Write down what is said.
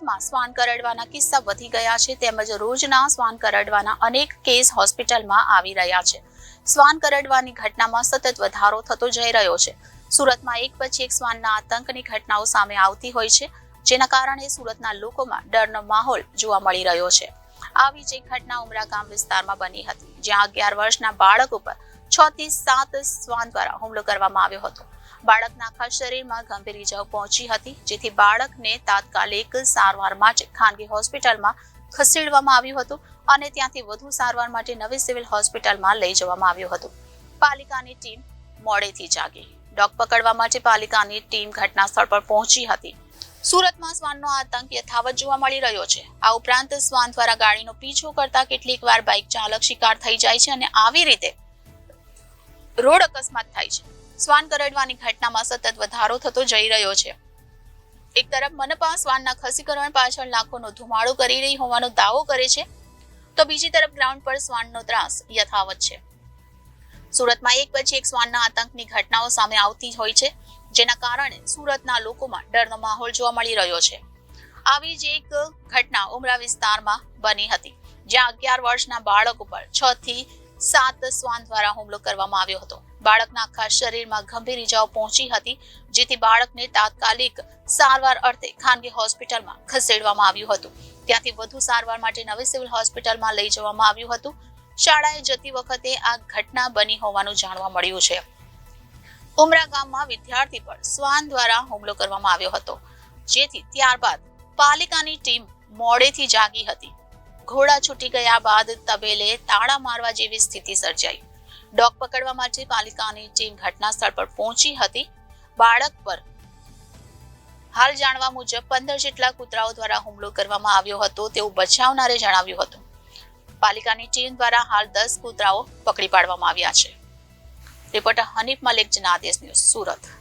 સુરતમાં શ્વાન કરડવાના કિસ્સા વધી ગયા છે તેમજ રોજના શ્વાન કરડવાના અનેક કેસ હોસ્પિટલમાં આવી રહ્યા છે. શ્વાન કરડવાની ઘટનામાં સતત વધારો થતો જઈ રહ્યો છે. સુરતમાં એક પછી એક શ્વાનના આતંકની ઘટનાઓ સામે આવતી હોય છે, જેના કારણે સુરતના લોકોમાં ડરનો માહોલ જોવા મળી રહ્યો છે. આવી જ એક ઘટના ઉમરા ગામ વિસ્તારમાં બની હતી, જ્યાં 11 વર્ષના બાળક ઉપર 6 થી 7 શ્વાન દ્વારા હુમલો કરવામાં આવ્યો હતો. બાળકના આખા શરીરમાં ગંભીર ઇજાઓ પહોંચી હતી, જેથી બાળકને તાત્કાલિક સારવાર માટે ખાનગી હોસ્પિટલમાં ખસેડવામાં આવ્યું હતું અને ત્યાંથી વધુ સારવાર માટે નવી સિવિલ હોસ્પિટલમાં લઈ જવામાં આવ્યું હતું. પાલિકાની ટીમ મોડેથી જાગી. ડોગ પકડવા માટે પાલિકાની ટીમ ઘટના સ્થળ પર પહોંચી હતી. સુરતમાં શ્વાનનો આતંક યથાવત જોવા મળી રહ્યો છે. આ ઉપરાંત શ્વાન દ્વારા ગાડીનો પીછો કરતા કેટલીક વાર બાઇક ચાલક શિકાર થઈ જાય છે અને આવી રીતે રોડ અકસ્માત થાય છે. શ્વાન કરડવાની ઘટનામાં સતત વધારો થતો જઈ રહ્યો છે. એક તરફ મનપા શ્વાનના ખસીકરણ પાછળ લાખોનો ધુમાડો કરી રહી હોવાનો દાવો કરે છે, તો બીજી તરફ ગ્રાઉન્ડ પર શ્વાનનો ત્રાસ યથાવત છે. સુરતમાં એક પછી એક શ્વાનના આતંકની ઘટનાઓ સામે આવતી હોય છે, જેના કારણે સુરતના લોકોમાં ડરનો માહોલ જોવા મળી રહ્યો છે. આવી જ એક ઘટના ઉમરા વિસ્તારમાં બની હતી, જ્યાં 11 વર્ષના બાળક ઉપર 6 થી 7 શ્વાન દ્વારા હુમલો કરવામાં આવ્યો હતો. બાળકના આખા શરીરમાં ગંભીર ઇજાઓ પહોંચી હતી, જેથી બાળકને તાત્કાલિક સારવાર અર્થે ખાનગી હોસ્પિટલમાં ખસેડવામાં આવ્યું હતું. ત્યાંથી વધુ સારવાર માટે નવી સિવિલ હોસ્પિટલમાં લઈ જવામાં આવ્યું હતું. શાળાએ જતી વખતે આ ઘટના બની હોવાનું જાણવા મળ્યું છે. ઉમરા ગામમાં વિદ્યાર્થી પર શ્વાન દ્વારા હુમલો કરવામાં આવ્યો હતો, જેથી ત્યારબાદ પાલિકાની ટીમ મોડેથી જાગી હતી. ઘોડા છૂટી ગયા બાદ તબેલે તાળા મારવા જેવી સ્થિતિ સર્જાઈ. ડોગ પકડવા માટે પાલિકાની ટીમ ઘટના સ્થળ પર પહોંચી હતી. બાળક પર હાલ જાણવા મુજબ 15 જેટલા કૂતરાઓ દ્વારા હુમલો કરવામાં આવ્યો હતો તેવું બચાવનારે જણાવ્યું હતું. પાલિકાની ટીમ દ્વારા હાલ 10 કૂતરાઓ પકડી પાડવામાં આવ્યા છે. Reporter Hanif Malik, Janadesh news, Surat.